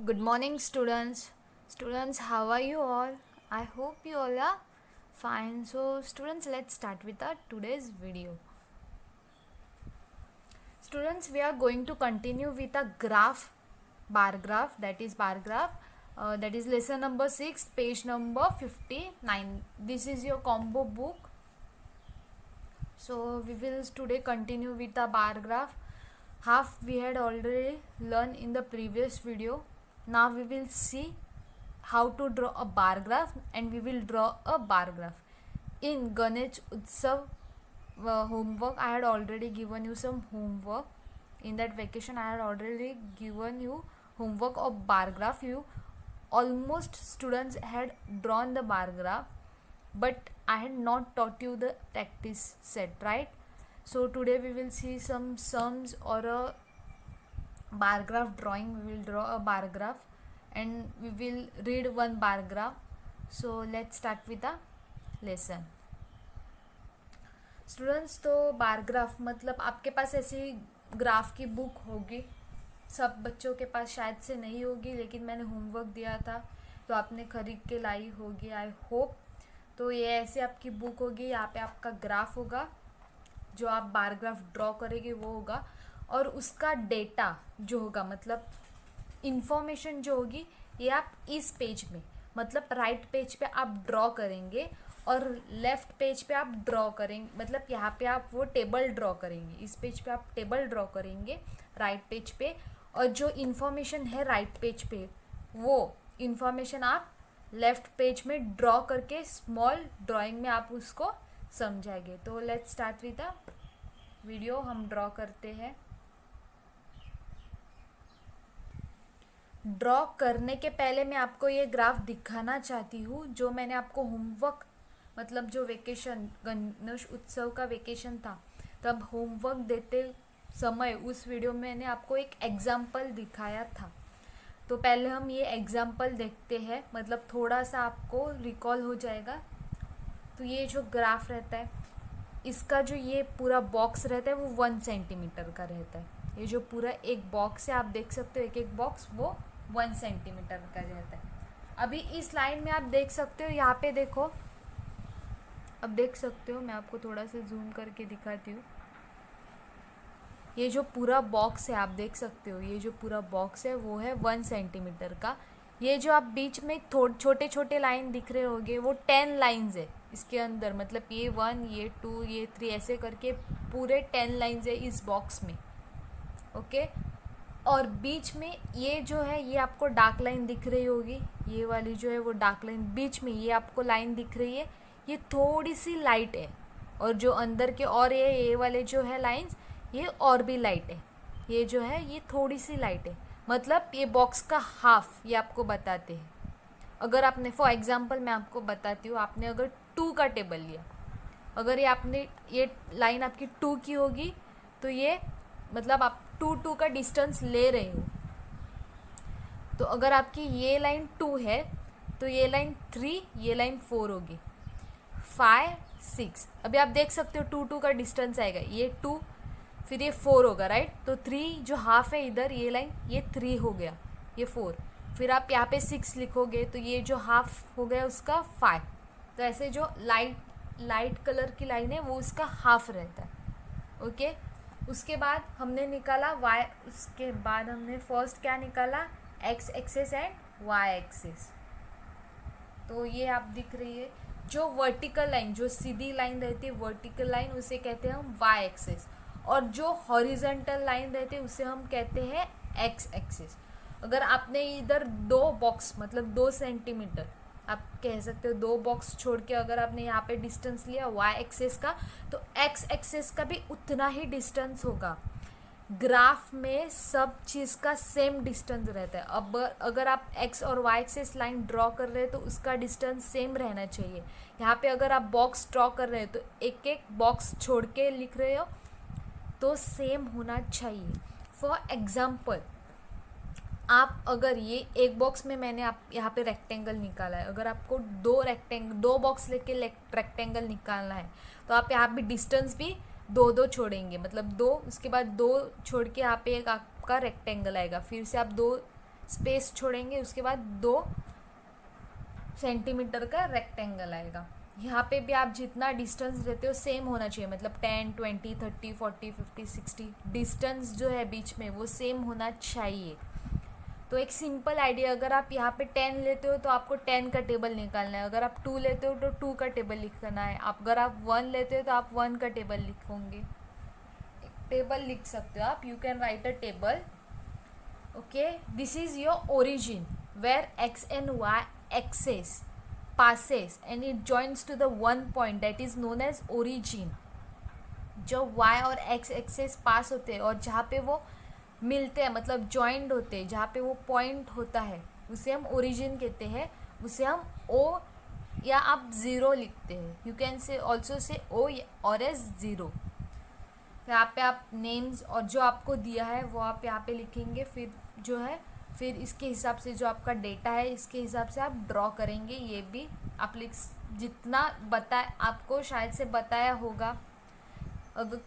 Good morning, students. Students, how are you all? I hope you all are fine. So, students, let's start with our today's video. Students, we are going to continue with a bar graph, that is lesson number 6, page number 59. This is your combo book. So, we will today continue with the bar graph. Half we had already learned in the previous video. Now we will see how to draw a bar graph, and we will draw a bar graph. In Ganesh Utsav homework, I had already given you some homework. In that vacation, I had already given you homework of bar graph. You almost students had drawn the bar graph, but I had not taught you the practice set, right? So today we will see some sums or a bar graph drawing. We will draw a bar graph and we will read one bar graph. So let's start with the lesson. Students, तो bar graph मतलब आपके पास ऐसी graph की book होगी. सब बच्चों के पास शायद से नहीं होगी, लेकिन मैंने होमवर्क दिया था तो आपने खरीद के लाई होगी, आई होप. तो ये ऐसे आपकी बुक होगी. यहाँ पे आपका ग्राफ होगा, जो आप बार ग्राफ ड्रॉ करेंगे वो होगा, और उसका डेटा जो होगा मतलब इंफॉर्मेशन जो होगी ये आप इस पेज में मतलब राइट पेज पे आप ड्रॉ करेंगे और लेफ्ट पेज पे आप ड्रॉ करेंगे. मतलब यहाँ पे आप वो टेबल ड्रॉ करेंगे, इस पेज पे आप टेबल ड्रॉ करेंगे राइट पेज पे, और जो इन्फॉर्मेशन है राइट पेज पे वो इन्फॉर्मेशन आप लेफ्ट पेज में ड्रॉ करके स्मॉल ड्राइंग में आप उसको समझाएंगे. तो let's start with the video. हम ड्रॉ करते हैं. ड्रॉ करने के पहले मैं आपको ये ग्राफ दिखाना चाहती हूँ, जो मैंने आपको होमवर्क मतलब जो वेकेशन गणेश उत्सव का वेकेशन था तब होमवर्क देते समय उस वीडियो में मैंने आपको एक एग्जाम्पल दिखाया था. तो पहले हम ये एग्जाम्पल देखते हैं, मतलब थोड़ा सा आपको रिकॉल हो जाएगा. तो ये जो ग्राफ रहता है, इसका जो ये पूरा बॉक्स रहता है वो 1 सेंटीमीटर का रहता है. ये जो पूरा एक बॉक्स है आप देख सकते हो, एक एक बॉक्स वो 1 सेंटीमीटर का रहता है. अभी इस लाइन में आप देख सकते हो, यहाँ पे देखो, अब देख सकते हो, मैं आपको थोड़ा सा जूम करके दिखाती हूँ. ये जो पूरा बॉक्स है आप देख सकते हो, ये जो पूरा बॉक्स है वो है 1 सेंटीमीटर का. ये जो आप बीच में छोटे छोटे लाइन दिख रहे होंगे वो 10 लाइंस है इसके अंदर. मतलब ये 1, ये 2, ये 3 ऐसे करके पूरे 10 लाइंस है इस बॉक्स में. ओके. और बीच में ये जो है ये आपको डार्क लाइन दिख रही होगी, ये वाली जो है वो डार्क लाइन बीच में ये आपको लाइन दिख रही है, ये थोड़ी सी लाइट है. और जो अंदर के और ये वाले जो है लाइंस ये और भी लाइट है. ये जो है ये थोड़ी सी लाइट है, मतलब ये बॉक्स का हाफ ये आपको बताते हैं. अगर आपने फॉर एग्जांपल मैं आपको बताती हूँ, आपने अगर 2 का टेबल लिया, अगर ये आपने ये लाइन आपकी 2 की होगी तो ये मतलब आप 2 का डिस्टेंस ले रहे हो. तो अगर आपकी ये लाइन 2 है तो ये लाइन 3, ये लाइन 4 होगी, 5, 6. अभी आप देख सकते हो 2 का डिस्टेंस आएगा, ये 2 फिर ये 4 होगा, राइट. तो 3 जो हाफ है इधर ये लाइन ये 3 हो गया, ये 4. फिर आप यहाँ पे 6 लिखोगे तो ये जो हाफ हो गया उसका 5. तो ऐसे जो लाइट कलर की लाइन है वो उसका हाफ रहता है. ओके. उसके बाद हमने निकाला y, उसके बाद हमने फर्स्ट क्या निकाला, x axis and y axis. तो ये आप दिख रही है जो वर्टिकल लाइन, जो सीधी लाइन रहती है वर्टिकल लाइन, उसे कहते हैं हम y एक्सेस. और जो हॉरिजेंटल लाइन रहती है उसे हम कहते हैं x एक्सेस. अगर आपने इधर 2 बॉक्स मतलब 2 सेंटीमीटर आप कह सकते हो, 2 बॉक्स छोड़ के अगर आपने यहाँ पे डिस्टेंस लिया y एक्सेस का, तो x एक्सेस का भी उतना ही डिस्टेंस होगा. ग्राफ में सब चीज़ का सेम डिस्टेंस रहता है. अब अगर आप x और y एक्सेस लाइन ड्रॉ कर रहे हैं तो उसका डिस्टेंस सेम रहना चाहिए. यहाँ पे अगर आप बॉक्स ड्रॉ कर रहे हैं तो एक एक बॉक्स छोड़ के लिख रहे हो तो सेम होना चाहिए. फॉर एग्जाम्पल, आप अगर ये एक बॉक्स में मैंने आप यहाँ पे रेक्टेंगल निकाला है, अगर आपको 2 बॉक्स लेके रेक्टेंगल निकालना है तो आप यहाँ पे डिस्टेंस भी 2 छोड़ेंगे. मतलब 2, उसके बाद 2 छोड़ के यहाँ पे एक आपका रेक्टेंगल आएगा, फिर से आप 2 स्पेस छोड़ेंगे, उसके बाद 2 सेंटीमीटर का रेक्टेंगल आएगा। यहाँ पे भी आप जितना डिस्टेंस लेते हो सेम होना चाहिए, मतलब 10, 20, 30, 40, 50, 60 डिस्टेंस जो है बीच में वो सेम होना चाहिए। तो एक सिंपल आइडिया, अगर आप यहाँ पे 10 लेते हो तो आपको 10 का टेबल निकालना है, अगर आप 2 लेते हो तो 2 का टेबल लिखना है, अगर आप 1 लेते हो तो आप 1 का टेबल लिखोगे। एक टेबल लिख सकते हो आप, you can write a table. Okay, this is your origin where x and y axis passes and it joins to the one point that is known as origin। जो y और x access पास होते हैं और जहाँ पे वो मिलते हैं, मतलब जॉइंट होते हैं, जहाँ पे वो पॉइंट होता है उसे हम ओरिजिन कहते हैं, उसे हम o या आप ज़ीरो लिखते हैं, you can say also say o और एस ज़ीरो। यहाँ पे आप नेम्स और जो आपको दिया है वो आप यहाँ पे लिखेंगे, फिर इसके हिसाब से जो आपका डेटा है इसके हिसाब से आप ड्रॉ करेंगे। ये भी आप जितना आपको शायद से बताया होगा। अगर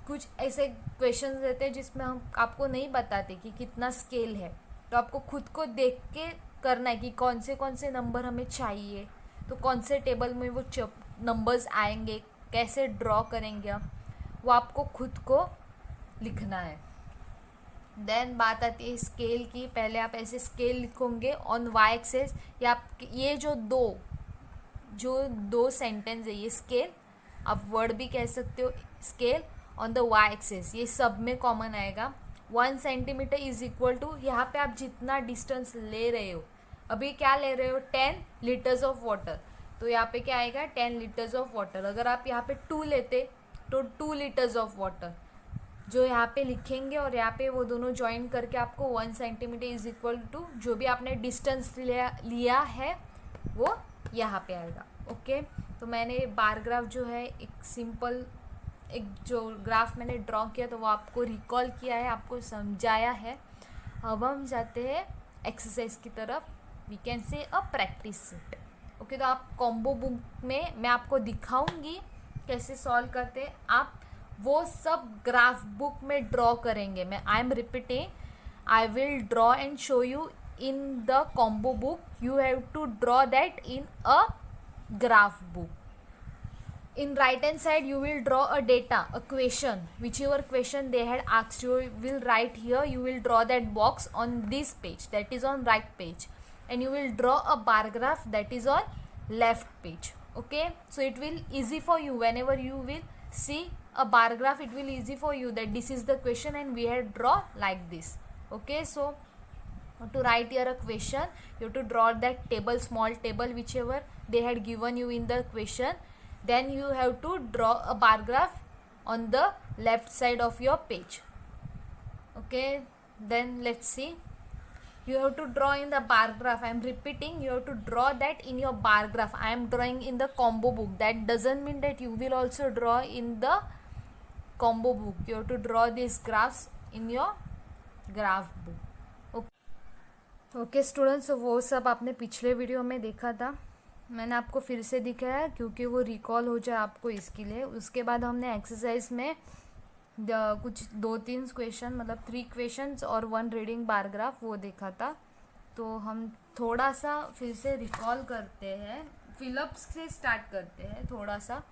कुछ ऐसे क्वेश्चन रहते हैं जिसमें हम आपको नहीं बताते कि कितना स्केल है, तो आपको खुद को देख के करना है कि कौन से नंबर हमें चाहिए, तो कौन से टेबल में वो नंबर्स आएंगे, कैसे ड्रॉ करेंगे वो आपको खुद को लिखना है। देन बात आती है स्केल की। पहले आप ऐसे स्केल लिखोगे ऑन वाई एक्सेस, या ये जो दो सेंटेंस है ये स्केल, आप वर्ड भी कह सकते हो, scale on the Y axis, ये सब में कॉमन आएगा। 1 सेंटीमीटर इज इक्वल टू, यहाँ पे आप जितना डिस्टेंस ले रहे हो, अभी क्या ले रहे हो 10 लीटर्स ऑफ वाटर, तो यहाँ पे क्या आएगा 10 लीटर्स ऑफ वाटर। अगर आप यहाँ पे 2 लेते तो 2 लीटर्स ऑफ वाटर जो यहाँ पे लिखेंगे, और यहाँ पे वो दोनों ज्वाइन करके आपको 1 सेंटीमीटर इज इक्वल टू जो भी आपने डिस्टेंस लिया है वो यहाँ पे आएगा। ओके, तो मैंने बार ग्राफ जो है एक सिंपल एक जो ग्राफ मैंने ड्रॉ किया तो वो आपको रिकॉल किया है, आपको समझाया है। अब हम जाते हैं एक्सरसाइज की तरफ, we can say a practice set. Okay, तो आप कॉम्बो बुक में मैं आपको दिखाऊंगी कैसे सॉल्व करते हैं, आप वो सब ग्राफ बुक में ड्रॉ करेंगे। I am repeating, I will draw and show you in the combo book, you have to draw that in a graph book। In right hand side you will draw a data, a question, whichever question they had asked you will write here, you will draw that box on this page, that is on right page, and you will draw a bar graph that is on left page। Okay, so it will easy for you whenever you will see a bar graph, it will easy for you that this is the question and we had draw like this। Okay, so to write here a question you have to draw that table, small table whichever they had given you in the question, then you have to draw a bar graph on the left side of your page। Okay, then let's see, you have to draw in the bar graph, I am repeating, you have to draw that in your bar graph। I am drawing in the combo book, that doesn't mean that you will also draw in the combo book, you have to draw these graphs in your graph book। Okay students, वो सब आपने पिछले video में देखा था, मैंने आपको फिर से दिखाया क्योंकि वो रिकॉल हो जाए आपको इसके लिए। उसके बाद हमने एक्सरसाइज में कुछ 2-3 क्वेश्चन, मतलब 3 क्वेश्चंस और 1 रीडिंग बार ग्राफ वो देखा था। तो हम थोड़ा सा फिर से रिकॉल करते हैं, फिलअप्स से स्टार्ट करते हैं थोड़ा सा।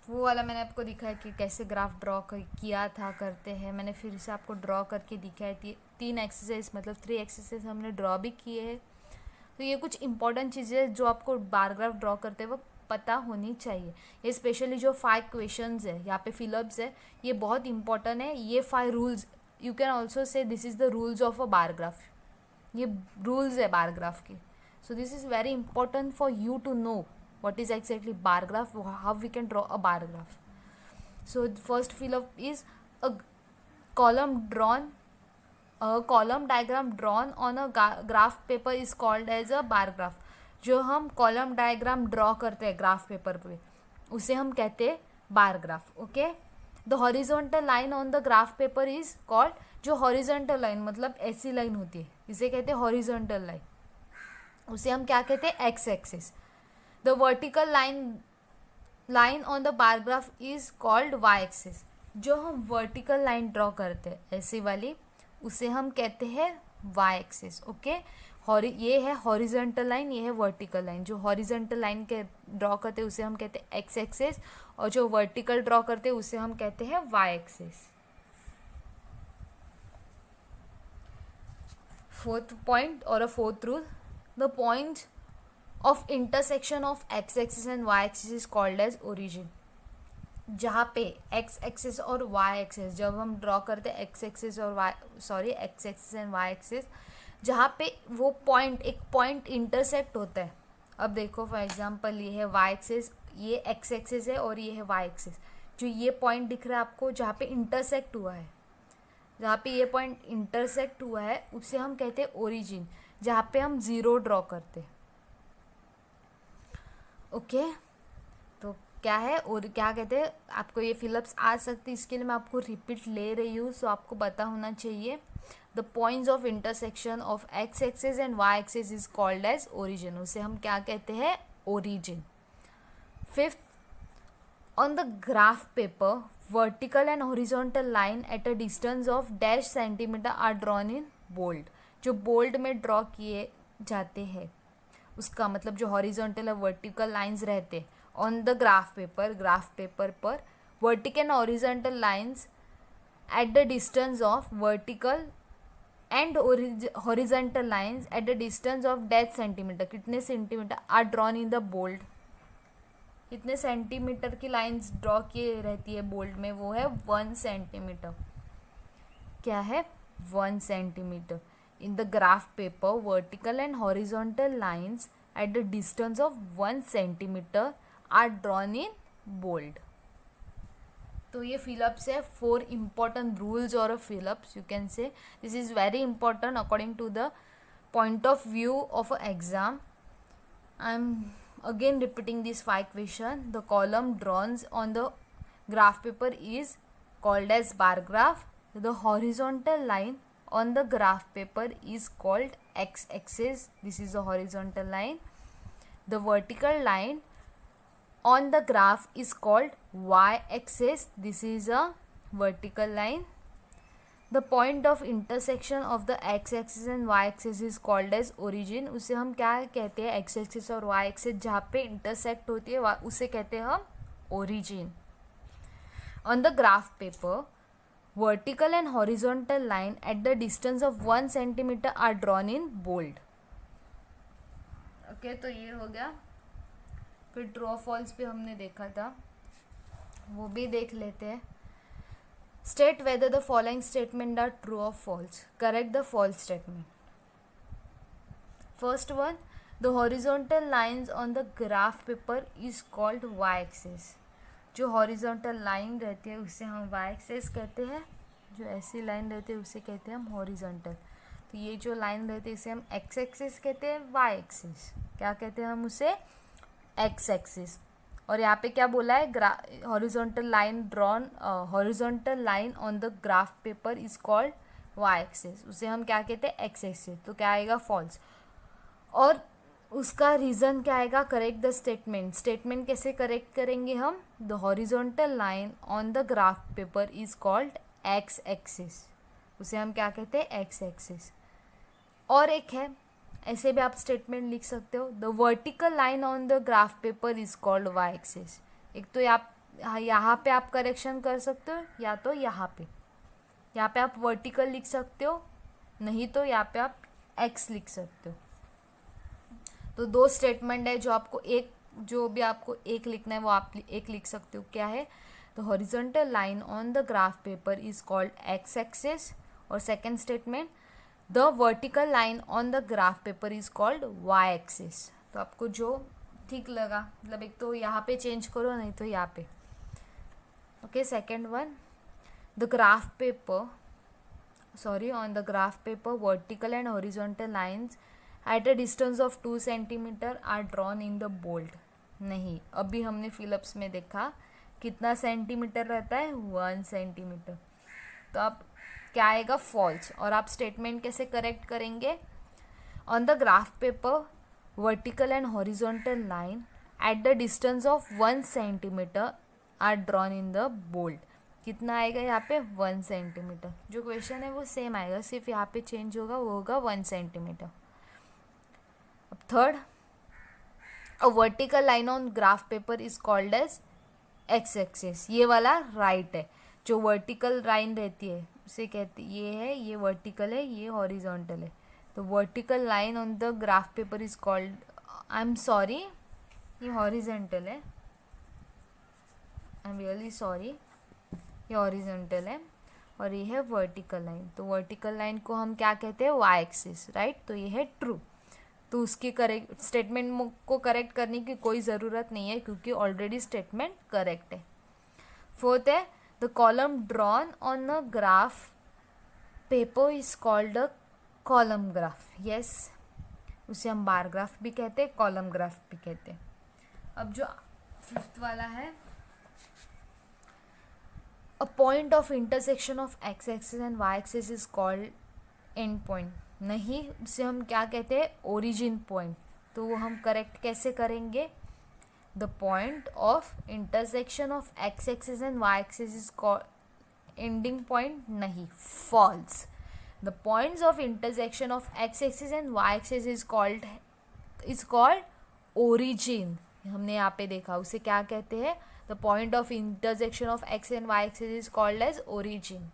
वो वाला मैंने आपको दिखाया कि कैसे ग्राफ ड्रॉ किया था, करते हैं, मैंने फिर से आपको ड्रॉ करके दिखाया। 3 एक्सरसाइज, मतलब 3 एक्सरसाइज हमने ड्रॉ भी किए हैं। तो ये कुछ इंपॉर्टेंट चीज़ें जो आपको बार ग्राफ ड्रॉ करते वक्त पता होनी चाहिए। ये स्पेशली जो 5 क्वेश्चंस है यहाँ पे फिलअप्स है, ये बहुत इंपॉर्टेंट है। ये 5 rules, you can also say this is the rules of a bar graph, ये रूल्स है बार ग्राफ के। So this is very important for you to know what is exactly bar graph, how we can draw a bar graph। So first fill up is a column diagram drawn on a graph paper is called as a bar graph। जो हम column diagram draw करते हैं graph paper पे उसे हम कहते हैं बार graph. Okay, the horizontal line on the graph paper is called, जो हॉरिजॉन्टल लाइन मतलब ऐसी लाइन होती है इसे कहते हैं हॉरिजॉन्टल लाइन, उसे हम क्या कहते हैं X axis. The vertical line on the bar graph is called y axis। जो हम वर्टिकल लाइन ड्रॉ करते हैं ऐसी वाली उसे हम कहते हैं वाई एक्सिस। ओके, ये है हॉरिजॉन्टल लाइन, ये है वर्टिकल लाइन। जो हॉरिजॉन्टल लाइन के ड्रॉ करते हैं उसे हम कहते हैं एक्स एक्सिस, और जो वर्टिकल ड्रॉ करते हैं उसे हम कहते हैं वाई एक्सिस। फोर्थ पॉइंट और a fourth rule, the point of intersection of X axis and Y axis is called as origin. जहाँ पे एक्स एक्सिस और वाई एक्सिस, जब हम ड्रॉ करते हैं X axis and Y axis, जहाँ पे वो पॉइंट, एक पॉइंट इंटरसेक्ट होता है। अब देखो फॉर एग्जांपल ये है वाई एक्सिस, ये एक्स एक्सिस है और ये है वाई एक्सिस। जो ये पॉइंट दिख रहा है आपको जहाँ पे इंटरसेक्ट हुआ है, जहाँ पे ये पॉइंट इंटरसेक्ट हुआ है उसे हम कहते हैं ओरिजिन, जहाँ पे हम ज़ीरो ड्रॉ करते हैं। ओके, तो क्या है और क्या कहते हैं, आपको ये फिलअप्स आ सकती है, इसके लिए मैं आपको रिपीट ले रही हूँ, सो आपको पता होना चाहिए। The points of intersection of X axis and Y axis is called as origin, उसे हम क्या कहते हैं, origin. Fifth, on the graph paper vertical and horizontal line at a distance of dash centimetre are drawn in bold. जो bold में draw किए जाते हैं उसका मतलब जो हॉरिजॉन्टल और वर्टिकल लाइंस रहते हैं ऑन द ग्राफ पेपर पर vertical and horizontal lines at the distance of vertical and horizontal lines at the distance of dash centimetre, कितने centimetre, are drawn in the bold. कितने centimetre की lines draw किए रहती है bold में, वो है 1 सेंटीमीटर। क्या है, 1 centimetre. In the graph paper vertical and horizontal lines at the distance of 1 centimetre are drawn in bold. तो ये फिलअप्स है 4 important rules or a fill-ups, you can say. This is very important according to the point of view of an exam. I'm again repeating this 5 question. The column drawn on the graph paper is called as bar graph. The horizontal line on the graph paper is called x-axis. This is a horizontal line. The vertical line on the graph is called y-axis. This is a vertical line. The point of intersection of the x-axis and y-axis is called as origin. उसे हम क्या कहते हैं, x-axis और y-axis जहाँ पे intersect होती है उसे कहते हैं हम origin. On the graph paper, vertical and horizontal line at the distance of 1 centimeter are drawn in bold. Okay, तो ये हो गया। फिर ट्रू और फॉल्स पे हमने देखा था, वो भी देख लेते हैं। State whether the following statement are true और false, correct the false statement. First one, the horizontal lines on the graph paper is called Y axis. जो हॉरिजॉन्टल लाइन रहती है उसे हम वाई एक्सिस कहते हैं, जो ऐसी लाइन रहती है उसे कहते हैं हम हॉरिजॉन्टल। तो ये जो लाइन रहती है इसे हम एक्स एक्सिस कहते हैं, वाई एक्सिस क्या कहते हैं हम उसे, एक्स एक्सिस। और यहाँ पे क्या बोला है, horizontal line drawn, horizontal line on the graph paper is called Y axis, उसे हम क्या कहते हैं, एक्स एक्सिस। तो क्या आएगा, फॉल्स। और उसका रीज़न क्या आएगा, करेक्ट द स्टेटमेंट। स्टेटमेंट कैसे करेक्ट करेंगे हम, the horizontal line on the graph paper is called X axis, उसे हम क्या कहते हैं, एक्स एक्सिस। और एक है, ऐसे भी आप स्टेटमेंट लिख सकते हो, the vertical line on the graph paper is called Y axis. एक तो यहाँ पे आप करेक्शन कर सकते हो, या तो यहाँ पे आप वर्टिकल लिख सकते हो, नहीं तो यहाँ पे आप एक्स लिख सकते हो। तो 2 स्टेटमेंट है, जो भी आपको एक लिखना है वो आप एक लिख सकते हो। क्या है, the horizontal line on the graph paper is called X axis, और second statement, the vertical line on the graph paper is called Y axis. तो आपको जो ठीक लगा, मतलब एक तो यहाँ पे चेंज करो, नहीं तो यहाँ पे। Okay, second one, the graph paper, on the graph paper vertical and horizontal lines at a distance of 2 centimetre are drawn in the bold. नहीं, अभी हमने फिलअप्स में देखा कितना सेंटीमीटर रहता है, 1 सेंटीमीटर। तो आप क्या आएगा, फॉल्स। और आप स्टेटमेंट कैसे करेक्ट करेंगे, on the graph paper vertical and horizontal line at the distance of 1 centimetre are drawn in the bold. कितना आएगा यहाँ पे 1 सेंटीमीटर। जो क्वेश्चन है वो सेम आएगा, सिर्फ यहाँ पे चेंज होगा, वो होगा 1 सेंटीमीटर। अब third, a vertical line on graph paper is called as X axis. ये वाला राइट है। जो वर्टिकल लाइन रहती है उसे कहते, ये है, ये वर्टिकल है, ये हॉरिजॉन्टल है। तो vertical line on the graph paper is called, I am sorry, ये हॉरिजॉन्टल है, आई एम रियली सॉरी, ये हॉरिजॉन्टल है और ये है वर्टिकल लाइन। तो वर्टिकल लाइन को हम क्या कहते हैं, वाई एक्सिस, राइट। तो ये है ट्रू। तो उसकी करेक्ट स्टेटमेंट को करेक्ट करने की कोई ज़रूरत नहीं है क्योंकि ऑलरेडी स्टेटमेंट करेक्ट है। फोर्थ है, the column drawn on a graph paper is called a column graph. Yes, उसे हम बार ग्राफ भी कहते हैं, कॉलम ग्राफ भी कहते हैं। अब जो फिफ्थ वाला है, a point of intersection of X axis and Y axis is called and point. नहीं, उसे हम क्या कहते हैं, ओरिजिन पॉइंट। तो वो हम करेक्ट कैसे करेंगे, the point of intersection of X axis and Y axis is called ending point. नहीं, false. The points of intersection of X axis and Y axis is called origin. हमने यहाँ पे देखा, उसे क्या कहते हैं, the point of intersection of X and Y axis is called as origin.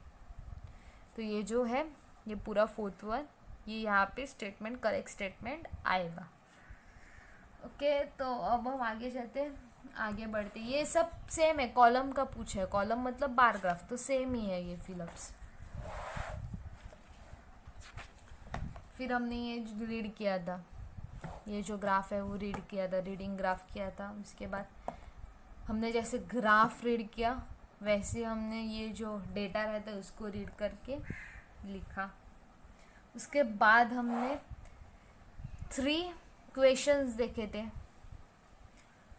तो ये जो है, ये पूरा फोर्थ वन, ये यहाँ पे स्टेटमेंट करेक्ट स्टेटमेंट आएगा। ओके, तो अब हम आगे चलते हैं, आगे बढ़ते। ये सब सेम है, कॉलम का पूछा है, कॉलम मतलब बार ग्राफ, तो सेम ही है ये फिलअप्स। फिर हमने ये जो रीड किया था, ये जो ग्राफ है वो रीड किया था, रीडिंग ग्राफ किया था। उसके बाद हमने जैसे ग्राफ रीड किया वैसे हमने ये जो डेटा रहता है उसको रीड करके लिखा। उसके बाद हमने 3 क्वेश्चंस देखे थे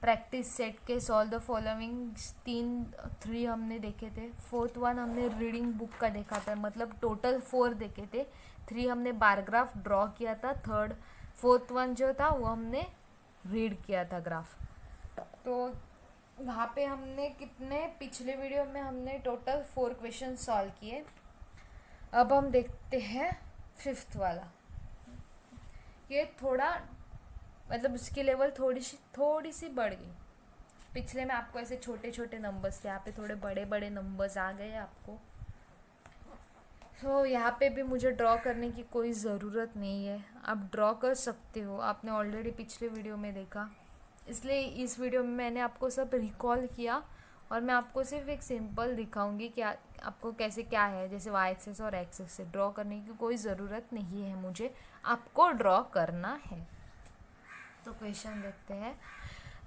प्रैक्टिस सेट के, सॉल्व द फॉलोइंग। 3 हमने देखे थे। फोर्थ वन हमने रीडिंग बुक का देखा था, मतलब टोटल 4 देखे थे। 3 हमने बारग्राफ ड्रॉ किया था, फोर्थ वन जो था वो हमने रीड किया था ग्राफ। तो वहाँ पे हमने कितने, पिछले वीडियो में हमने टोटल 4 क्वेश्चन सॉल्व किए। अब हम देखते हैं 5th वाला। ये थोड़ा मतलब उसकी लेवल थोड़ी सी बढ़ गई। पिछले में आपको ऐसे छोटे छोटे नंबर्स थे, यहाँ पे थोड़े बड़े बड़े नंबर्स आ गए आपको। तो यहाँ पे भी मुझे ड्रॉ करने की कोई ज़रूरत नहीं है, आप ड्रॉ कर सकते हो, आपने ऑलरेडी पिछले वीडियो में देखा। इसलिए इस वीडियो में मैंने आपको सब रिकॉल किया और मैं आपको सिर्फ एक सिंपल दिखाऊंगी कि आपको कैसे क्या है, जैसे वाई एक्सिस और एक्स एक्सिस से ड्रॉ करने की कोई ज़रूरत नहीं है मुझे, आपको ड्रॉ करना है। तो क्वेश्चन देखते हैं।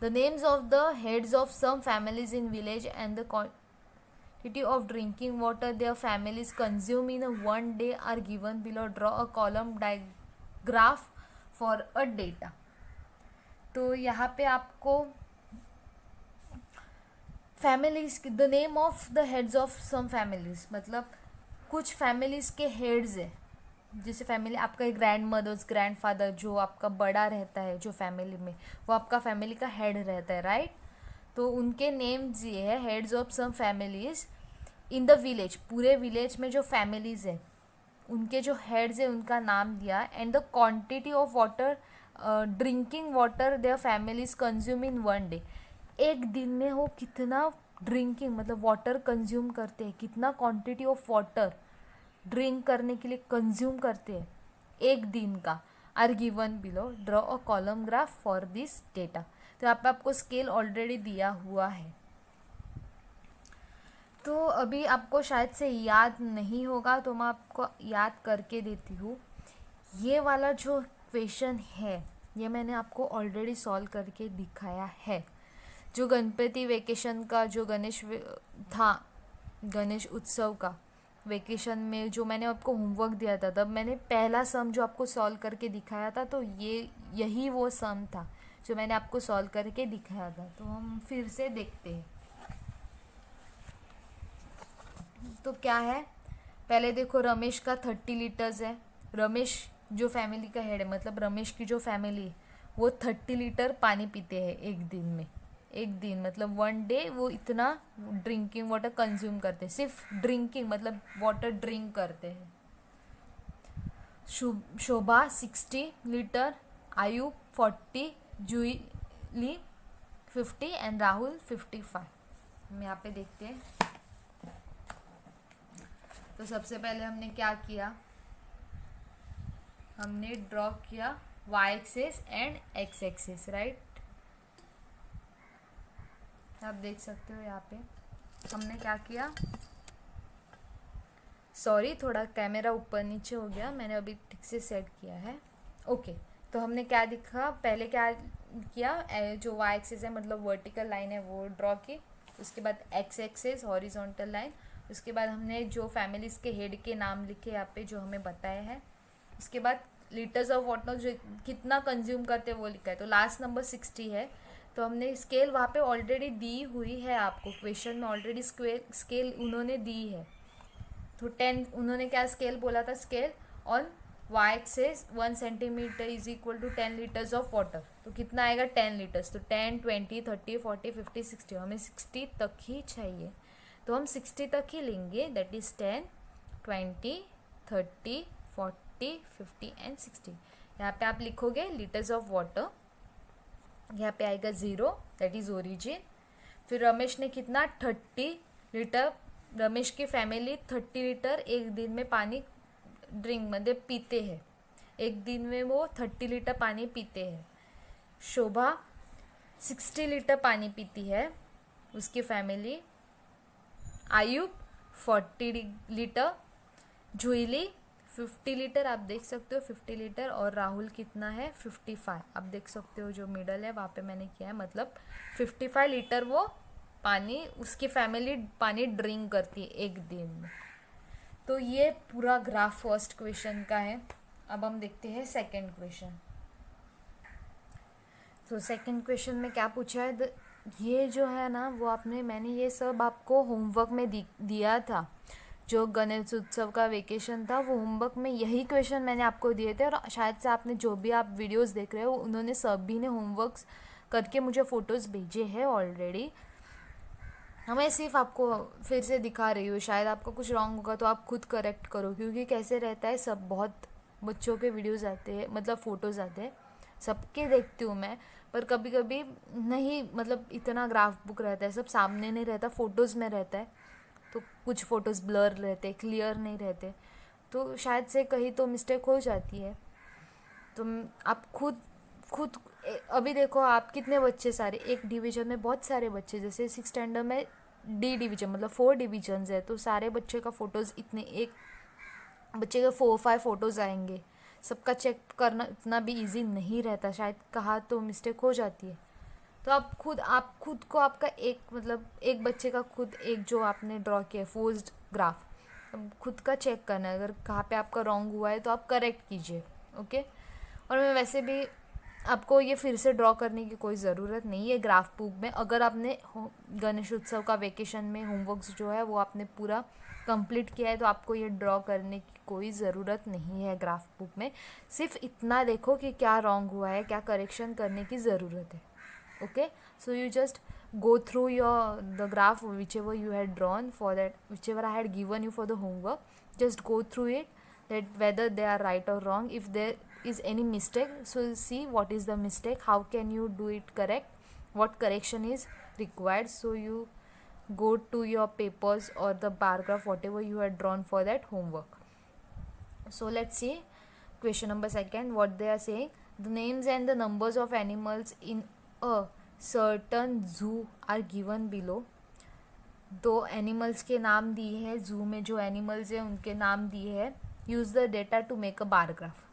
The names of the heads of some families in village and the quantity of drinking water their families consume in a one day are given below. Draw a column graph for a data. तो यहाँ पे आपको families, the name of the heads of some families, मतलब कुछ families के heads है। जैसे family आपका ग्रैंड मदर्स, ग्रैंड फादर, जो आपका बड़ा रहता है जो फैमिली में, वो आपका फैमिली का हेड रहता है, राइट। तो उनके नेम्स ये है, heads of some families in the village, पूरे विलेज में जो फैमिलीज है उनके जो हेड्स है उनका नाम दिया। And the quantity of water, drinking water their families consume in one day, एक दिन में वो कितना ड्रिंकिंग मतलब वाटर कंज्यूम करते हैं, कितना क्वांटिटी ऑफ वाटर ड्रिंक करने के लिए कंज्यूम करते हैं एक दिन का, are given below. Draw a column graph for this data. तो यहाँ पे आपको स्केल ऑलरेडी दिया हुआ है, तो अभी आपको शायद से याद नहीं होगा तो मैं आपको याद करके देती हूँ। ये वाला जो क्वेश्चन है ये मैंने आपको ऑलरेडी सॉल्व करके दिखाया है। जो गणपति वेकेशन का जो था, गणेश उत्सव का वेकेशन में जो मैंने आपको होमवर्क दिया था, तब मैंने पहला सम जो आपको सॉल्व करके दिखाया था, तो यही वो सम था जो मैंने आपको सॉल्व करके दिखाया था। तो हम फिर से देखते हैं। तो क्या है, पहले देखो रमेश का 30 लीटर्स है। रमेश जो फैमिली का हेड है, मतलब रमेश की जो फैमिली है वो 30 लीटर पानी पीते हैं एक दिन में, एक दिन मतलब 1 डे वो इतना ड्रिंकिंग वाटर कंज्यूम करते हैं, सिर्फ ड्रिंकिंग मतलब वाटर ड्रिंक करते हैं। शोभा 60 लीटर, आयुब 40, जूली 50 एंड राहुल 55। हम यहाँ पे देखते हैं। तो सबसे पहले हमने क्या किया, हमने ड्रॉ किया y axis and x axis, right. आप देख सकते हो यहाँ पे हमने क्या किया, सॉरी थोड़ा कैमरा ऊपर नीचे हो गया, मैंने अभी ठीक से सेट किया है। ओके, तो हमने क्या दिखा, पहले क्या किया, जो y एक्सिस है मतलब वर्टिकल लाइन है वो ड्रॉ की, उसके बाद x एक्सिस हॉरिजॉन्टल लाइन, उसके बाद हमने जो फैमिलीज़ के हेड के नाम लिखे यहाँ पे जो हमें बताए हैं, उसके बाद लीटर्स ऑफ वाटर जो कितना कंज्यूम करते हैं वो लिखा है। तो लास्ट नंबर 60 है, तो हमने स्केल वहाँ पे ऑलरेडी दी हुई है, आपको क्वेश्चन में ऑलरेडी स्केल उन्होंने दी है। तो 10 उन्होंने क्या स्केल बोला था, scale on y axis 1 centimetre is equal to 10 litres of water. तो कितना आएगा 10 लीटर्स, तो 10, 20, 30, 40, 50, 60, हमें 60 तक ही चाहिए, तो हम 60 तक ही लेंगे। That is 10, 20, 30, 40, 50 and 60। यहाँ पे आप लिखोगे लीटर्स ऑफ वाटर, यहाँ पे आएगा 0, दैट इज़ ओरिजिन। फिर रमेश ने कितना 30 लीटर, रमेश की फैमिली 30 लीटर एक दिन में पानी ड्रिंक मतलब पीते हैं, एक दिन में वो 30 लीटर पानी पीते हैं। शोभा 60 लीटर पानी पीती है उसकी family. Ayub 40 litre, Julie 50 litre, आप देख सकते हो 50 लीटर, और राहुल कितना है 55, आप देख सकते हो जो मिडल है वहाँ पे मैंने किया है, मतलब 55 लीटर वो पानी उसकी फैमिली पानी ड्रिंक करती है एक दिन में। तो ये पूरा ग्राफ फर्स्ट क्वेश्चन का है। अब हम देखते हैं सेकंड क्वेश्चन। तो सेकंड क्वेश्चन में क्या पूछा है, ये जो है ना वो मैंने ये सब आपको होमवर्क में दिया था, जो गणेश उत्सव का वेकेशन था वो होमवर्क में यही क्वेश्चन मैंने आपको दिए थे, और शायद से आपने जो भी आप वीडियोस देख रहे हो उन्होंने सभी ने होमवर्क्स करके मुझे फ़ोटोज़ भेजे हैं ऑलरेडी। मैं सिर्फ आपको फिर से दिखा रही हूँ, शायद आपका कुछ रॉन्ग होगा तो आप खुद करेक्ट करो, क्योंकि कैसे रहता है सब बहुत बच्चों के वीडियोज़ आते हैं मतलब फ़ोटोज़ आते हैं, सबके देखती हूँ मैं, पर कभी कभी नहीं मतलब इतना ग्राफ बुक रहता है, सब सामने नहीं रहता, फ़ोटोज़ में रहता है, तो कुछ फ़ोटोज़ ब्लर रहते, क्लियर नहीं रहते, तो शायद से कहीं तो मिस्टेक हो जाती है। तो आप खुद अभी देखो आप कितने बच्चे, सारे एक डिवीज़न में बहुत सारे बच्चे, जैसे 6 स्टैंडर्ड में डी डिवीज़न मतलब 4 डिवीजन्स है, तो सारे बच्चे का फ़ोटोज़ इतने, एक बच्चे के 4-5 फ़ोटोज़ आएंगे, सबका चेक करना इतना भी इजी नहीं रहता, शायद कहा तो मिस्टेक हो जाती है। तो आप खुद को आपका एक मतलब एक बच्चे का खुद एक जो आपने ड्रॉ किया फोर्स्ड ग्राफ, अब खुद का चेक करना है, अगर कहाँ पे आपका रॉन्ग हुआ है तो आप करेक्ट कीजिए, ओके। और मैं वैसे भी आपको ये फिर से ड्रॉ करने की कोई ज़रूरत नहीं है ग्राफ बुक में, अगर आपने गणेश उत्सव का वेकेशन में होमवर्क्स जो है वो आपने पूरा कंप्लीट किया है तो आपको ये ड्रॉ करने की कोई ज़रूरत नहीं है ग्राफ बुक में। सिर्फ इतना देखो कि क्या रॉन्ग हुआ है, क्या करेक्शन करने की ज़रूरत है, okay. So you just go through the graph whichever you had drawn for that, whichever I had given you for the homework, just go through it, that whether they are right or wrong. If there is any mistake, so see what is the mistake, how can you do it correct, what correction is required. So you go to your papers or the bar graph whatever you had drawn for that homework. So let's see question number 2, what they are saying. The names and the numbers of animals in a certain zoo are given below. 2 animals के नाम दिए हैं, जू में जो animals हैं उनके नाम दिए हैं। Use the data to make a bar graph,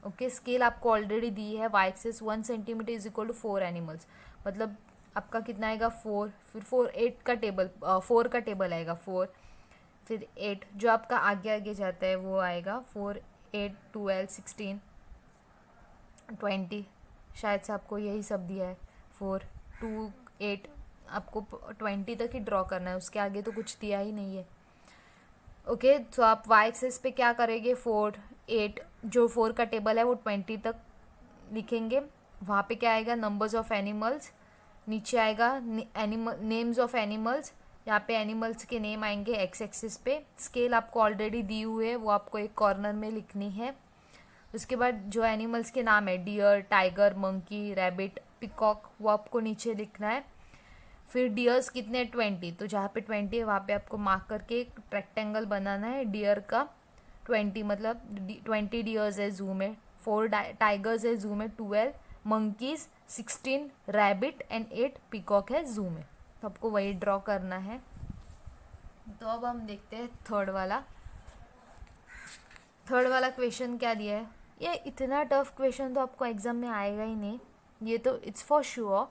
okay. Scale आपको ऑलरेडी दी है, Y axis 1 centimetre is equal to 4 animals, मतलब आपका कितना आएगा 4, फिर 8 का टेबल 4 का टेबल आएगा 4, फिर 8 जो आपका आगे आगे जाता है वो आएगा 4, 8, 12, 16, 20, शायद से आपको यही सब दिया है 4, 2, 8, आपको 20 तक ही ड्रॉ करना है, उसके आगे तो कुछ दिया ही नहीं है, ओके। तो आप वाई एक्सिस पे क्या करेंगे, 4, 8 जो 4 का टेबल है वो 20 तक लिखेंगे, वहाँ पे क्या आएगा नंबर्स ऑफ एनिमल्स नीचे आएगा एनिमल, नेम्स ऑफ एनिमल्स, यहाँ पे एनिमल्स के नेम आएंगे एक्स एक्सिस पे। स्केल आपको ऑलरेडी दी हुई है, वो आपको एक कॉर्नर में लिखनी है। उसके बाद जो एनिमल्स के नाम है deer, tiger, monkey, rabbit, peacock, वो आपको नीचे लिखना है। फिर डियर्स कितने 20, तो जहाँ पे 20 है वहाँ पे आपको मार्क करके एक रेक्टेंगल बनाना है डियर का। 20 मतलब 20 डियर्स है जू में, 4 टाइगर्स है जू में, 12 मंकीज, 16 रैबिट एंड 8 पिकॉक है जू में। तो आपको वही ड्रॉ करना है। तो अब हम देखते हैं थर्ड वाला क्वेश्चन क्या दिया है। ये इतना टफ क्वेश्चन तो आपको एग्जाम में आएगा ही नहीं, ये तो इट्स फॉर श्योर,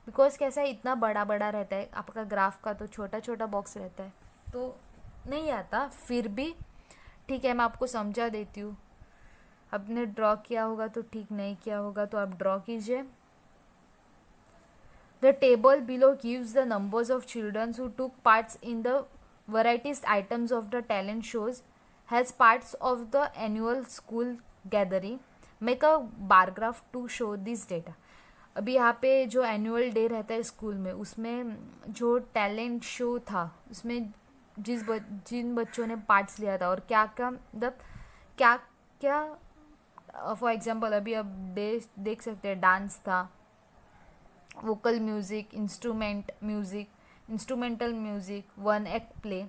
बिकॉज कैसा है इतना बड़ा बड़ा रहता है आपका ग्राफ का, तो छोटा छोटा बॉक्स रहता है तो नहीं आता। फिर भी ठीक है, मैं आपको समझा देती हूँ। आपने ड्रॉ किया होगा तो ठीक, नहीं किया होगा तो आप ड्रॉ कीजिए। The table below gives the numbers of children who took parts in the varieties items of the talent shows as parts of the annual school gathering. Make a bar graph to show this data. अभी यहाँ पे जो annual day रहता है school में, उसमें जो talent show था उसमें जिन बच्चों ने पार्ट्स लिया था और क्या क्या मतलब क्या क्या, फॉर एग्जांपल अभी अब देख सकते हैं डांस था, vocal music, instrumental music, 1 act play,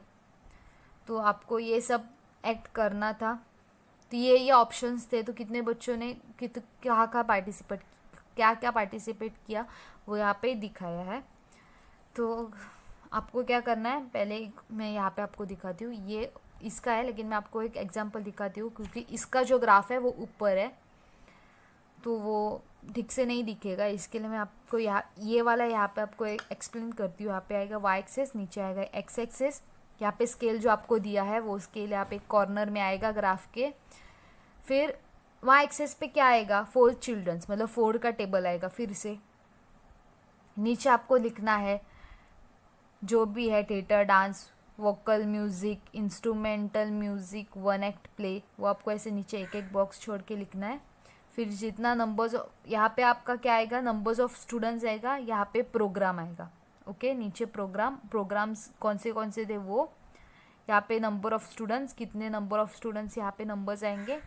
तो आपको ये सब एक्ट करना था। तो ये ऑप्शंस थे, तो कितने बच्चों ने क्या पार्टिसिपेट किया वो यहाँ पे दिखाया है। तो आपको क्या करना है, पहले मैं यहाँ पे आपको दिखाती हूँ, ये इसका है लेकिन मैं आपको एक एग्जांपल दिखाती हूँ क्योंकि इसका जो ग्राफ है वो ऊपर है तो वो ठीक से नहीं दिखेगा, इसके लिए मैं आपको ये वाला यहाँ पे आपको एक्सप्लेन करती हूँ। यहाँ पे आएगा वाई एक्सेस, नीचे आएगा एक्स एक्सेस, यहाँ पे स्केल जो आपको दिया है वो स्केल यहाँ पे कॉर्नर में आएगा ग्राफ के। फिर वाई एक्सेस पे क्या आएगा, 4 चिल्ड्रंस मतलब 4 का टेबल आएगा। फिर से नीचे आपको लिखना है जो भी है theatre, dance, vocal music, instrumental music, 1 act play, वो आपको ऐसे नीचे एक एक बॉक्स छोड़ के लिखना है। फिर जितना नंबर्स, यहाँ पे आपका क्या आएगा, नंबर्स ऑफ स्टूडेंट्स आएगा, यहाँ पे प्रोग्राम आएगा। ओके, नीचे प्रोग्राम्स कौन से थे वो, यहाँ पे नंबर ऑफ स्टूडेंट्स, कितने नंबर ऑफ स्टूडेंट्स, यहाँ पे नंबर्स आएंगे।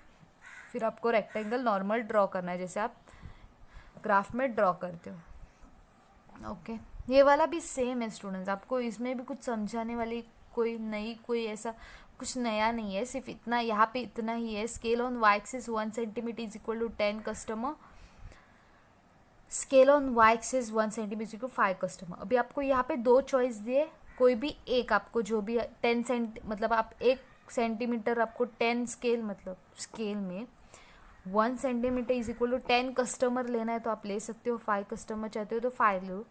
फिर आपको रेक्टेंगल नॉर्मल ड्रॉ करना है जैसे आप ग्राफ में ड्रॉ करते हो। ओके, ये वाला भी सेम है स्टूडेंट्स, आपको इसमें भी कुछ समझाने वाली कोई ऐसा कुछ नया नहीं है, सिर्फ इतना यहाँ पे इतना ही है। Scale on Y axis 1 centimetre is equal to 10 customer, scale on Y axis 1 centimetre is equal to 5 customer. अभी आपको यहाँ पे 2 चॉइस दिए, कोई भी एक आपको जो भी 10 मतलब आप 1 सेंटीमीटर आपको 10 स्केल मतलब स्केल में 1 centimetre is equal to 10 customer लेना है तो आप ले सकते हो। 5 कस्टमर चाहते हो तो 5 लो,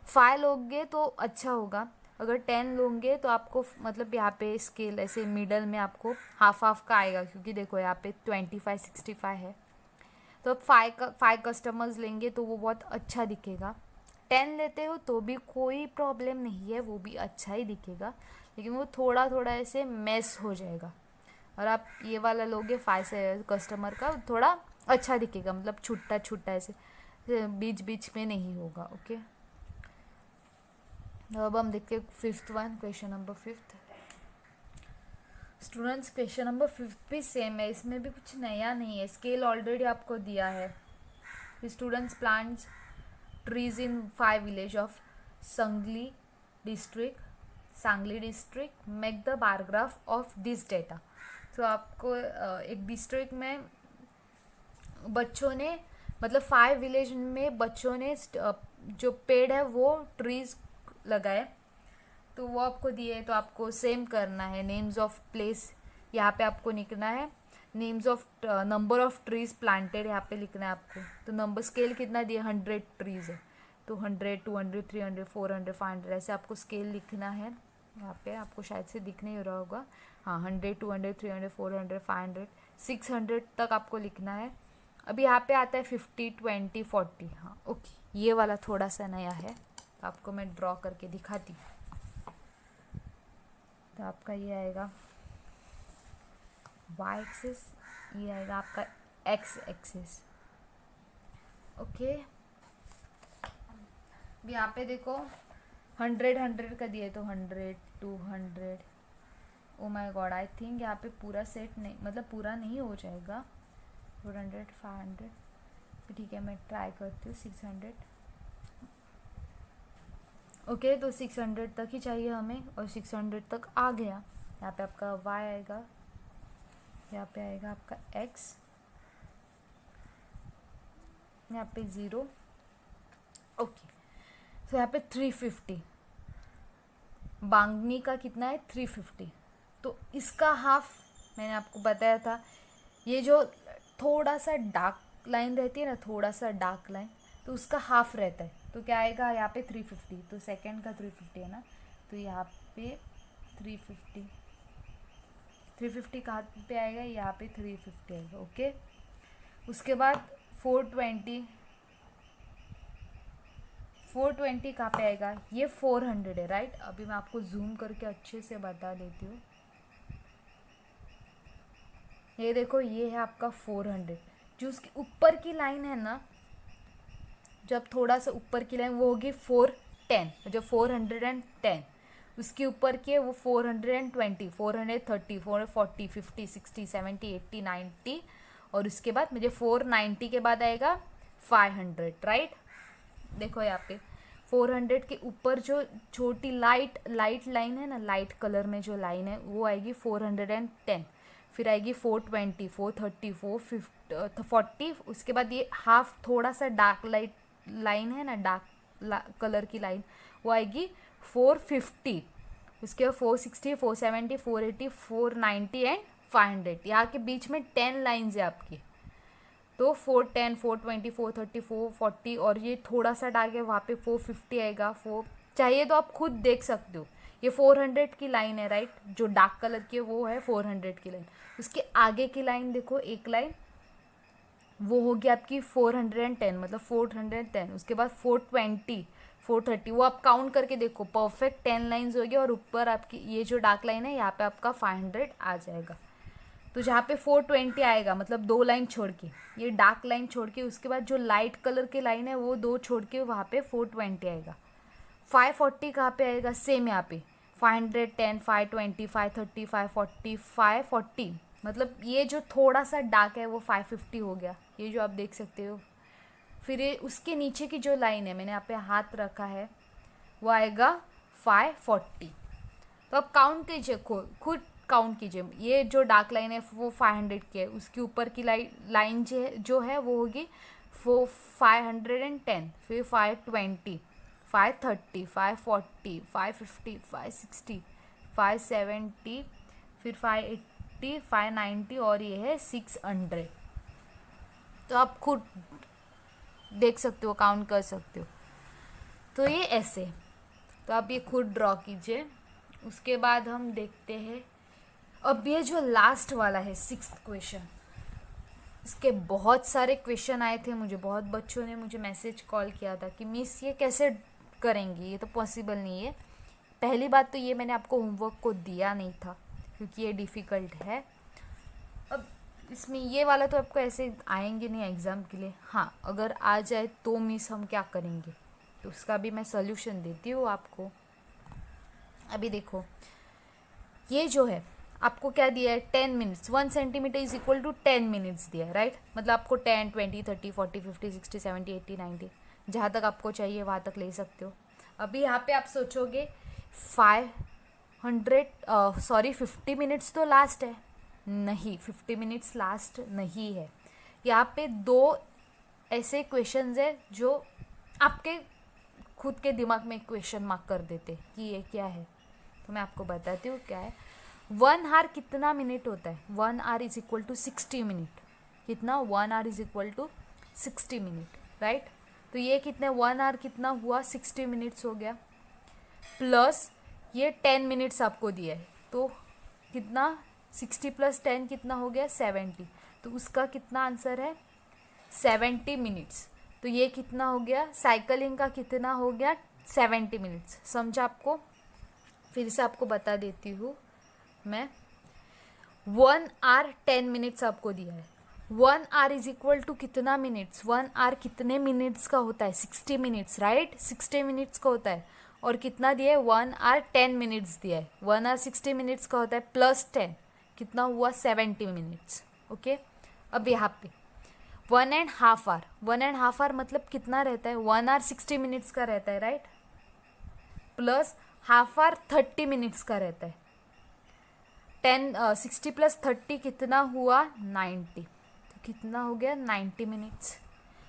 5 लोगे तो अच्छा होगा। अगर 10 लोगे तो आपको मतलब यहाँ पे स्केल ऐसे मिडल में आपको हाफ का आएगा, क्योंकि देखो यहाँ पे 25 65 है, तो अब 5 कस्टमर्स लेंगे तो वो बहुत अच्छा दिखेगा। 10 लेते हो तो भी कोई प्रॉब्लम नहीं है, वो भी अच्छा ही दिखेगा, लेकिन वो थोड़ा थोड़ा ऐसे मेस हो जाएगा। और आप ये वाला लोगे 5 कस्टमर का, थोड़ा अच्छा दिखेगा, मतलब छुट्टा ऐसे बीच बीच में नहीं होगा। ओके, अब हम देखते हैं 5th one, question number 5th। Students question number 5th भी सेम है, इसमें भी कुछ नया नहीं है, स्केल ऑलरेडी आपको दिया है। Students plants trees in 5 village of Sangli district, make the bar graph of this data. तो आपको एक डिस्ट्रिक्ट में बच्चों ने मतलब 5 विलेज में बच्चों ने जो पेड़ है वो ट्रीज लगाए, तो वो आपको दिए, तो आपको सेम करना है। नेम्स ऑफ प्लेस यहाँ पे आपको लिखना है, names of number of trees planted यहाँ पे लिखना है आपको। तो नंबर स्केल कितना दिया, 100 ट्रीज है, तो 100 200 300 400 500 ऐसे आपको स्केल लिखना है। यहाँ पे आपको शायद से दिख नहीं रहा होगा, हाँ 100 200 300 400 500 600 तक आपको लिखना है। अभी यहाँ पे आता है 50 20 40, हाँ ओके, ये वाला थोड़ा सा नया है, तो आपको मैं ड्रॉ करके दिखाती हूँ। तो आपका ये आएगा वाई एक्सिस, ये आएगा आपका एक्स एक्सिस। ओके, यहाँ पे देखो 100 का दिए तो 100 200। Oh my God, I think यहाँ पे पूरा सेट नहीं, मतलब पूरा नहीं हो जाएगा। 400 500, ठीक है मैं ट्राई करती हूँ। 600, ओके तो 600 तक ही चाहिए हमें, और 600 तक आ गया। यहाँ पे आपका y आएगा, यहाँ पे आएगा आपका x, यहाँ पे 0। ओके तो यहाँ पे 350, बांगनी का कितना है 350, तो इसका हाफ मैंने आपको बताया था। ये जो थोड़ा सा डार्क लाइन रहती है ना, थोड़ा सा डार्क लाइन, तो उसका हाफ रहता है। तो क्या आएगा यहाँ पे 350, तो सेकंड का 350 है ना, तो यहाँ पे 350 कहाँ पे आएगा, यहाँ पे 350 आएगा। ओके उसके बाद 420 कहाँ पे आएगा, ये 400 है राइट। अभी मैं आपको जूम करके अच्छे से बता देती हूँ। ये देखो ये है आपका 400, जो उसके ऊपर की लाइन है ना, जब थोड़ा सा ऊपर की लाइन वो होगी 410, जो 410 उसके ऊपर की है वो 420 430 440 50 60 70 80 90, और उसके बाद मुझे 490 के बाद आएगा 500 राइट। देखो यहाँ पे 400 के ऊपर जो छोटी लाइट लाइन है ना, लाइट कलर में जो लाइन है वो आएगी 410, फिर आएगी 420 430 440, उसके बाद ये हाफ थोड़ा सा डार्क लाइन है ना, डार्क कलर की लाइन, वो आएगी 450, उसके बाद 460 470 480 490 एंड 500। यहाँ के बीच में 10 लाइन्स है आपकी, तो 410 420 430 440, और ये थोड़ा सा डार्क है वहाँ पे 450 आएगा। चाहिए तो आप खुद देख सकते हो, ये 400 की लाइन है राइट, जो डार्क कलर की है वो है 400 की लाइन। उसके आगे की लाइन देखो, एक लाइन वो होगी आपकी 410, मतलब 410, उसके बाद 420 430, वो आप काउंट करके देखो, परफेक्ट 10 लाइन्स होगी, और ऊपर आपकी ये जो डार्क लाइन है यहाँ पे आपका 500 आ जाएगा। तो जहाँ पे 420 आएगा, मतलब 2 लाइन छोड़ के, ये डार्क लाइन छोड़ के, उसके बाद जो लाइट कलर की लाइन है वो 2 छोड़ के वहाँ पे 420 आएगा। 540 कहाँ पे आएगा, सेम यहाँ पे 510 520 530 540 540, मतलब ये जो थोड़ा सा डार्क है वो 550 हो गया, ये जो आप देख सकते हो। फिर ये उसके नीचे की जो लाइन है, मैंने यहाँ पे हाथ रखा है, वो आएगा 540। तो आप काउंट कीजिए, खुद काउंट कीजिए। ये जो डार्क लाइन है वो 500 की है, उसके ऊपर की लाइन जो है वो होगी 510, फिर 520 530 540 550 560 570, फिर 580 590, और ये है 600। तो आप खुद देख सकते हो, काउंट कर सकते हो। तो ये ऐसे, तो आप ये खुद ड्रॉ कीजिए। उसके बाद हम देखते हैं अब ये जो लास्ट वाला है 6th क्वेश्चन। इसके बहुत सारे क्वेश्चन आए थे, मुझे बहुत बच्चों ने मुझे मैसेज कॉल किया था कि मिस ये कैसे करेंगी, ये तो पॉसिबल नहीं है। पहली बात तो ये मैंने आपको होमवर्क को दिया नहीं था क्योंकि ये डिफ़िकल्ट है। अब इसमें ये वाला तो आपको ऐसे आएंगे नहीं एग्ज़ाम के लिए, हाँ अगर आ जाए तो मिस हम क्या करेंगे, तो उसका भी मैं सॉल्यूशन देती हूँ आपको। अभी देखो ये जो है आपको क्या दिया है, 10 minutes, 1 centimetre is equal to 10 minutes दिया है राइट। मतलब आपको 10 20 30 40 50 60 70 80 90 जहाँ तक आपको चाहिए वहाँ तक ले सकते हो। अभी यहाँ पे आप सोचोगे 50 मिनट्स तो लास्ट है, नहीं 50 मिनट्स लास्ट नहीं है। यहाँ पे 2 ऐसे क्वेश्चंस है जो आपके खुद के दिमाग में क्वेश्चन मार्क कर देते कि ये क्या है। तो मैं आपको बताती हूँ क्या है। 1 आवर कितना मिनट होता है, 1 hour is equal to 60 minute. कितना, 1 hour is equal to 60 minute right. तो ये कितने, 1 आवर कितना हुआ, 60 मिनट्स हो गया, प्लस ये 10 मिनट्स आपको दिया है, तो कितना 60 + 10 कितना हो गया 70। तो उसका कितना आंसर है 70 मिनट्स। तो ये कितना हो गया, साइकिलिंग का कितना हो गया 70 मिनट्स। समझा आपको, फिर से आपको बता देती हूँ मैं। 1 आवर 10 मिनट्स आपको दिया है, 1 hour इज इक्वल टू कितना मिनट्स, 1 hour कितने मिनट्स का होता है, 60 मिनट्स, राइट, 60 मिनट्स का होता है। और कितना दिया है, 1 hour 10 मिनट्स दिया है। 1 hour 60 मिनट्स का होता है प्लस 10 कितना हुआ, 70 मिनट्स। ओके, अब यहाँ पे 1.5 hour, 1.5 hour मतलब कितना रहता है, 1 hour 60 मिनट्स का रहता है, right, plus half hour 30 minutes का रहता है। 60 प्लस 30 कितना हुआ, 90, तो कितना हो गया, 90 मिनट्स।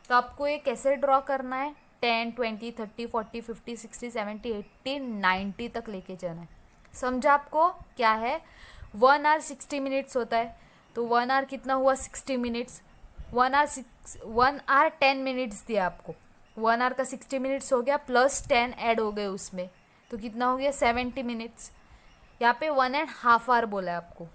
तो आपको ये कैसे ड्रॉ करना है, 10, 20, 30, 40, 50, 60, 70, 80, 90 तक लेके जाना है। समझा आपको क्या है, 1 hour 60 मिनट्स होता है, तो 1 hour कितना हुआ, 60 मिनट्स। 1 hour 10 मिनट्स दिया आपको, 1 hour का 60 मिनट्स हो गया, प्लस 10 ऐड हो गए उसमें, तो कितना हो गया, 70 मिनट्स। यहाँ पे 1.5 hour बोला है आपको।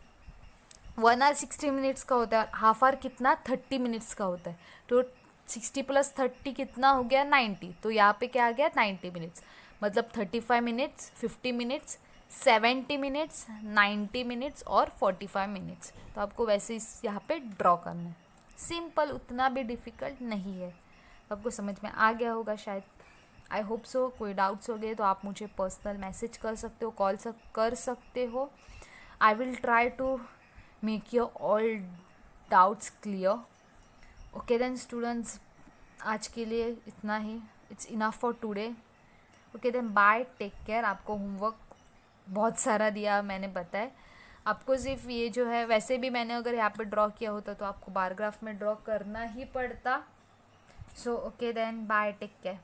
1 hour 60 मिनट्स का होता है, हाफ आवर कितना, 30 मिनट्स का होता है, तो 60 प्लस 30 कितना हो गया, 90, तो यहाँ पे क्या आ गया, 90 मिनट्स, मतलब 35 मिनट्स, 50 मिनट्स, 70 मिनट्स, 90 मिनट्स और 45 मिनट्स। तो आपको वैसे इस यहाँ पे ड्रॉ करना है, सिंपल, उतना भी डिफ़िकल्ट नहीं है। आपको समझ में आ गया होगा शायद, आई होप सो। कोई डाउट्स हो गए तो आप मुझे पर्सनल मैसेज कर सकते हो, कॉल कर सकते हो। I will try to make your all doubts clear. Okay then students, आज के लिए इतना ही, it's enough for today. Okay then bye, take care. आपको होमवर्क बहुत सारा दिया मैंने, बताया आपको, सिर्फ ये जो है, वैसे भी मैंने अगर यहाँ पे ड्रॉ किया होता तो आपको बार ग्राफ में ड्रॉ करना ही पड़ता। So okay then bye, take care.